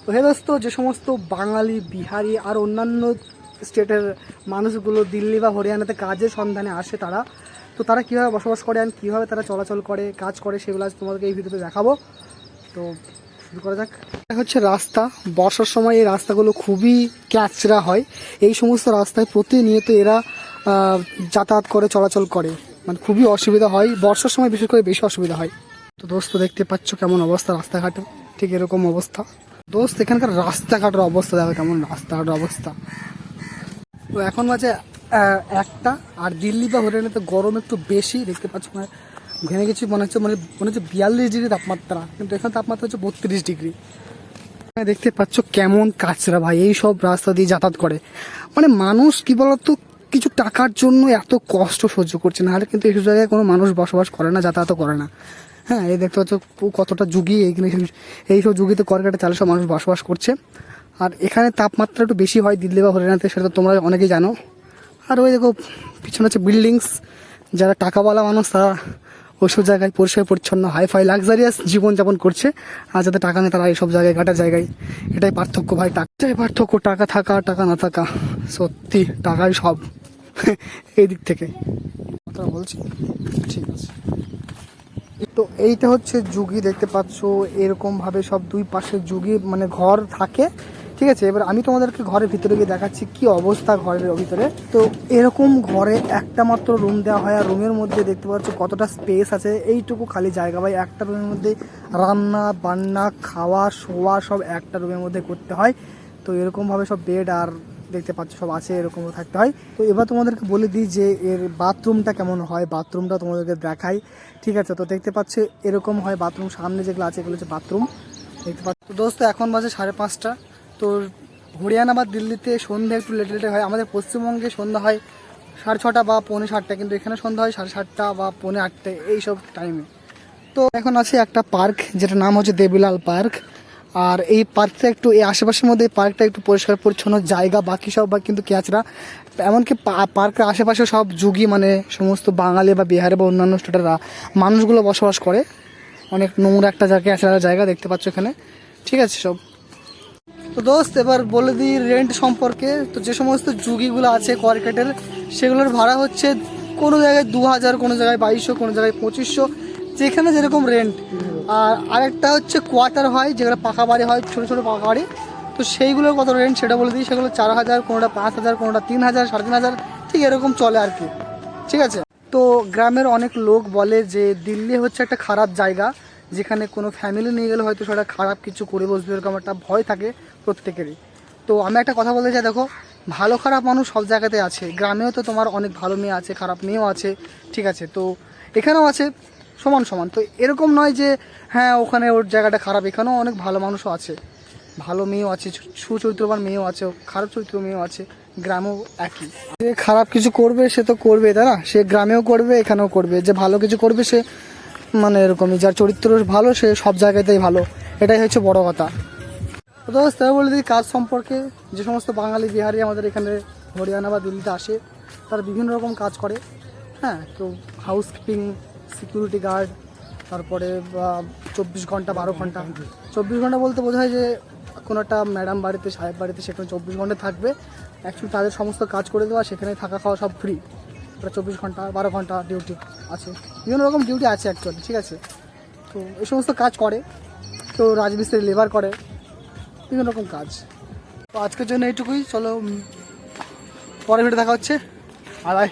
তো হে দোস্ত, যে সমস্ত বাঙালি, বিহারি আর অন্যান্য স্টেটের মানুষগুলো দিল্লি বা হরিয়ানাতে কাজের সন্ধানে আসে তারা কীভাবে বসবাস করে আর কীভাবে তারা চলাচল করে, কাজ করে, সেগুলো আজ তোমাদেরকে এই ভিডিওতে দেখাবো। তো শুরু করা যাক। এটা হচ্ছে রাস্তা। বর্ষার সময় এই রাস্তাগুলো খুবই ক্যাচরা হয়। এই সমস্ত রাস্তায় প্রতিনিয়ত এরা যাতায়াত করে, চলাচল করে, মানে খুবই অসুবিধা হয়। বর্ষার সময় বিশেষ করে বেশি অসুবিধা হয়। তো দোস্ত দেখতে পাচ্ছ কেমন অবস্থা রাস্তাঘাটে, ঠিক এরকম অবস্থা। দোস্ত এখানকার রাস্তাঘাটের অবস্থা দেখো কেমন রাস্তাঘাটের অবস্থা। তো এখন বাজে একটা, আর দিল্লি বা হরিয়ানাতে গরম একটু বেশি দেখতে পাচ্ছ। মানে ঘেমে গেছি, মনে হচ্ছে 42 ডিগ্রি তাপমাত্রা, কিন্তু এখানে তাপমাত্রা হচ্ছে 32 ডিগ্রি। দেখতে পাচ্ছ কেমন কাচরা ভাই, এই সব রাস্তা দিয়ে যাতায়াত করে। মানে মানুষ কি বলতো, কিছু টাকার জন্য এত কষ্ট সহ্য করছে, না হলে কিন্তু এইসব জায়গায় কোনো মানুষ বসবাস করে না, যাতায়াত করে না। হ্যাঁ, এই দেখতে পাচ্ছ কতটা যুগি, এইসব যুগিতে করকাটে চালে সব মানুষ বসবাস করছে। আর এখানে তাপমাত্রা একটু বেশি হয় দিল্লি বা হরিয়ানাতে, সেটা তো তোমরা অনেকেই জানো। আর ওই দেখো পিছনে হচ্ছে বিল্ডিংস। যারা টাকাওয়ালা মানুষ তারা ওইসব জায়গায় পরিষ্কার পরিচ্ছন্ন হাইফাই লাক্সারিয়াস জীবনযাপন করছে, আর যাদের টাকা নেই তারা এইসব জায়গায় ঘাটার জায়গায়। এটাই পার্থক্য ভাই, টাকাটাই পার্থক্য। টাকা থাকা, টাকা না থাকা, সত্যি টাকাই সব এই দিক থেকে কথা বলছি। ঠিক আছে, তো এইটা হচ্ছে যুগি, দেখতে পাচ্ছ এরকমভাবে সব দুই পাশে যুগি মানে ঘর থাকে। ঠিক আছে, এবার আমি তোমাদেরকে ঘরের ভিতরে গিয়ে দেখাচ্ছি কি অবস্থা ঘরের ভিতরে। তো এরকম ঘরে একটা মাত্র রুম দেওয়া হয়, আর রুমের মধ্যে দেখতে পাচ্ছ কতটা স্পেস আছে। এইটুকু খালি জায়গা ভাই, একটা রুমের মধ্যে রান্না বান্না, খাওয়া শোয়া সব একটা রুমের মধ্যে করতে হয়। তো এরকমভাবে সব বেড আর দেখতে পাচ্ছ সব আছে, এরকম থাকতে হয়। তো এবার তোমাদেরকে বলে দিই যে এর বাথরুমটা কেমন হয়, বাথরুমটা তোমাদেরকে দেখাই। ঠিক আছে, তো দেখতে পাচ্ছ এরকম হয় বাথরুম। সামনে যেগুলো আছে এগুলো হচ্ছে বাথরুম, দেখতে পাচ্ছ। তো দোস্ত এখন বাজে 5:30। তো হরিয়ানা বা দিল্লিতে সন্ধ্যা একটু লেটে হয়, আমাদের পশ্চিমবঙ্গে সন্ধ্যা হয় 6:30 বা 6:45, কিন্তু এখানে সন্ধ্যা হয় 7:30 বা 7:45 এইসব টাইমে। তো এখন আছে একটা পার্ক, যেটা নাম হচ্ছে দেবিলাল পার্ক। আর এই পার্কটা একটু, এই আশেপাশের মধ্যে এই পার্কটা একটু পরিষ্কার পরিচ্ছন্ন জায়গা, বাকি সব বা কিন্তু ক্যাচরা। এমনকি পার্কের আশেপাশে সব যুগী, মানে সমস্ত বাঙালি বা বিহারে বা অন্যান্য স্টেটের মানুষগুলো বসবাস করে। অনেক নোংরা একটা জায়গা দেখতে পাচ্ছ এখানে। ঠিক আছে সব। তো দোস্ত এবার বলে দিই রেন্ট সম্পর্কে। তো যে সমস্ত যুগিগুলো আছে কোয়ার্কেটের, সেগুলোর ভাড়া হচ্ছে কোনো জায়গায় 2000, কোনো জায়গায় 2200, কোনো জায়গায় 2500, যেখানে যেরকম রেন্ট। আর আরেকটা হচ্ছে কোয়ার্টার হয়, যেগুলো পাকা বাড়ি হয়, ছোটো ছোটো পাকা বাড়ি। তো সেইগুলোর কত রেন্ট সেটা বলে দিই। সেগুলো 4000, কোনোটা 5000, কোনোটা 3000, 3500, ঠিক এরকম চলে আর কি। ঠিক আছে, তো গ্রামের অনেক লোক বলে যে দিল্লি হচ্ছে একটা খারাপ জায়গা, যেখানে কোনো ফ্যামিলি নিয়ে গেলে হয়তো সেটা খারাপ কিছু করে বসবে, এরকম একটা ভয় থাকে প্রত্যেকেরই। তো আমি একটা কথা বলতে চাই, দেখো ভালো খারাপ মানুষ সব জায়গাতে আছে। গ্রামেও তো তোমার অনেক ভালো মেয়ে আছে, খারাপ মেয়েও আছে। ঠিক আছে, তো এখানেও আছে সমান সমান। তো এরকম নয় যে হ্যাঁ ওখানে ওর জায়গাটা খারাপ, এখানেও অনেক ভালো মানুষও আছে, ভালো মেয়েও আছে, সুচরিত্রবান মেয়েও আছে, খারাপ চরিত্র মেয়েও আছে। গ্রামেও একই, যে খারাপ কিছু করবে সে তো করবে, তাই না? সে গ্রামেও করবে, এখানেও করবে। যে ভালো কিছু করবে সে মানে এরকমই, যার চরিত্র ভালো সে সব জায়গাতেই ভালো, এটাই হচ্ছে বড় কথা। তো দোস্ত বলে দিই কাজ সম্পর্কে। যে সমস্ত বাঙালি বিহারি আমাদের এখানে হরিয়ানা বা দিল্লিতে আসে, তারা বিভিন্ন রকম কাজ করে। হ্যাঁ, তো হাউসকিপিং, সিকিউরিটি গার্ড, তারপরে 24 ঘন্টা 12 ঘন্টা। 24 ঘন্টা বলতে বোঝায় যে কোনো একটা ম্যাডাম বাড়িতে, সাহেব বাড়িতে, সেখানে 24 ঘন্টা থাকবে। অ্যাকচুয়ালি তাদের সমস্ত কাজ করে দেওয়া, সেখানে থাকা খাওয়া সব ফ্রি। 24 ঘন্টা 12 ঘন্টা ডিউটি আছে, বিভিন্ন রকম ডিউটি আছে অ্যাকচুয়ালি। ঠিক আছে, তো এই সমস্ত কাজ করে। তো রাজমিস্ত্রি, লেবার করে, বিভিন্ন রকম কাজ। তো আজকের জন্য এইটুকুই, চলো পরে ভিডিও দেখা হচ্ছে। Bye bye.